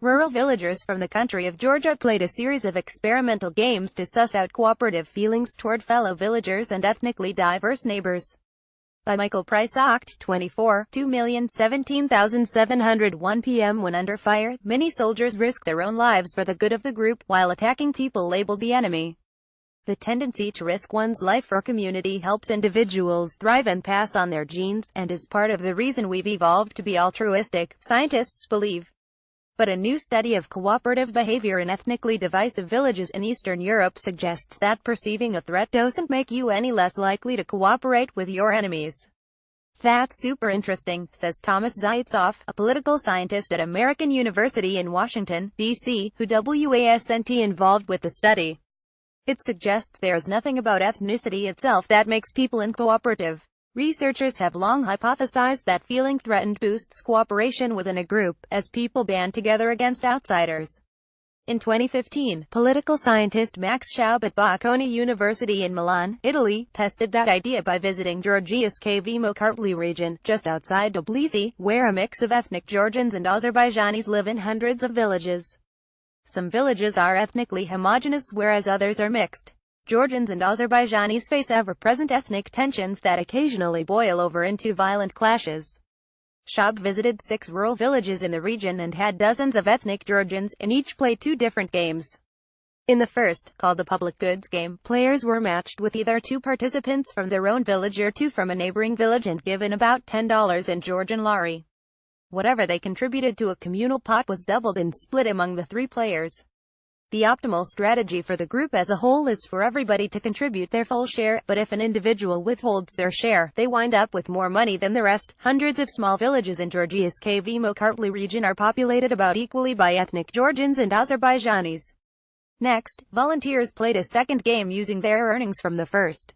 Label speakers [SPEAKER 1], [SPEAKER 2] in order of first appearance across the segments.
[SPEAKER 1] rural villagers from the country of Georgia played a series of experimental games to suss out cooperative feelings toward fellow villagers and ethnically diverse neighbors. By Michael Price, Oct. 24, 2,017,701 p.m. When under fire, many soldiers risk their own lives for the good of the group, while attacking people labeled the enemy. The tendency to risk one's life for community helps individuals thrive and pass on their genes, and is part of the reason we've evolved to be altruistic, scientists believe. But a new study of cooperative behavior in ethnically divisive villages in Eastern Europe suggests that perceiving a threat doesn't make you any less likely to cooperate with your enemies. That's super interesting, says Thomas Zaitzoff, a political scientist at American University in Washington, D.C., who wasn't involved with the study. It suggests there's nothing about ethnicity itself that makes people uncooperative. Researchers have long hypothesized that feeling threatened boosts cooperation within a group, as people band together against outsiders. In 2015, political scientist Max Schaub at Bocconi University in Milan, Italy, tested that idea by visiting Georgia's Kavimo-Kartli region, just outside Tbilisi, where a mix of ethnic Georgians and Azerbaijanis live in hundreds of villages. Some villages are ethnically homogeneous, whereas others are mixed. Georgians and Azerbaijanis face ever-present ethnic tensions that occasionally boil over into violent clashes. Schaub visited 6 rural villages in the region and had dozens of ethnic Georgians, and each played 2 different games. In the first, called the public goods game, players were matched with either 2 participants from their own village or 2 from a neighboring village and given about $10 in Georgian lari. Whatever they contributed to a communal pot was doubled and split among the 3 players. The optimal strategy for the group as a whole is for everybody to contribute their full share, but if an individual withholds their share, they wind up with more money than the rest. Hundreds of small villages in Georgia's Kavimo-Kartli region are populated about equally by ethnic Georgians and Azerbaijanis. Next, volunteers played a second game using their earnings from the first.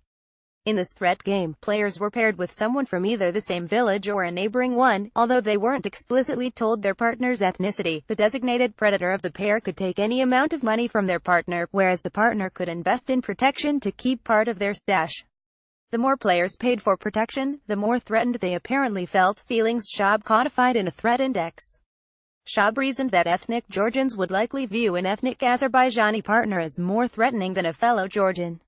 [SPEAKER 1] In this threat game, players were paired with someone from either the same village or a neighboring one, although they weren't explicitly told their partner's ethnicity. The designated predator of the pair could take any amount of money from their partner, whereas the partner could invest in protection to keep part of their stash. The more players paid for protection, the more threatened they apparently felt, feelings Schaub codified in a threat index. Schaub reasoned that ethnic Georgians would likely view an ethnic Azerbaijani partner as more threatening than a fellow Georgian.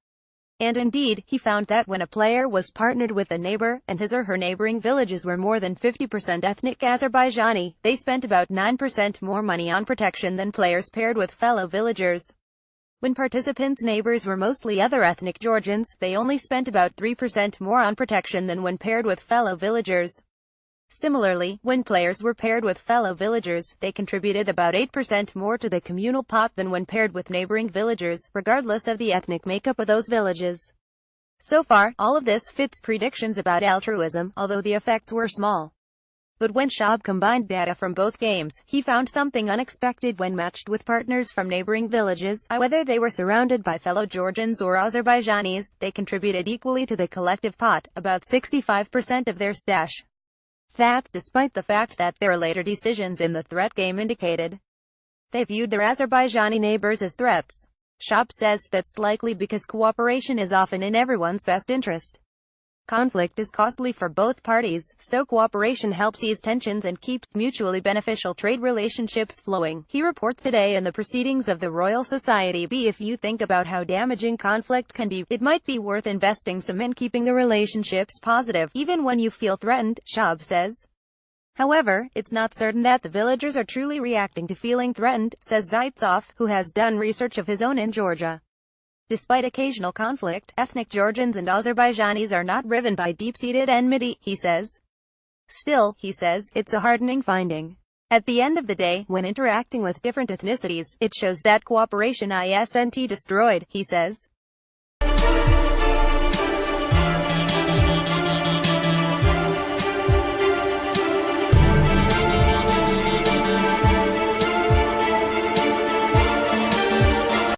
[SPEAKER 1] And indeed, he found that when a player was partnered with a neighbor, and his or her neighboring villages were more than 50% ethnic Azerbaijani, they spent about 9% more money on protection than players paired with fellow villagers. When participants' neighbors were mostly other ethnic Georgians, they only spent about 3% more on protection than when paired with fellow villagers. Similarly, when players were paired with fellow villagers, they contributed about 8% more to the communal pot than when paired with neighboring villagers, regardless of the ethnic makeup of those villages. So far, all of this fits predictions about altruism, although the effects were small. But when Schaub combined data from both games, he found something unexpected when matched with partners from neighboring villages. Whether they were surrounded by fellow Georgians or Azerbaijanis, they contributed equally to the collective pot, about 65% of their stash. That's despite the fact that their later decisions in the threat game indicated they viewed their Azerbaijani neighbors as threats. Schaub says that's likely because cooperation is often in everyone's best interest. Conflict is costly for both parties, so cooperation helps ease tensions and keeps mutually beneficial trade relationships flowing, he reports today in the Proceedings of the Royal Society B. If you think about how damaging conflict can be, it might be worth investing some in keeping the relationships positive, even when you feel threatened, Schaub says. However, it's not certain that the villagers are truly reacting to feeling threatened, says Zaitzoff, who has done research of his own in Georgia. Despite occasional conflict, ethnic Georgians and Azerbaijanis are not riven by deep-seated enmity, he says. Still, he says, it's a heartening finding. At the end of the day, when interacting with different ethnicities, it shows that cooperation isn't destroyed, he says.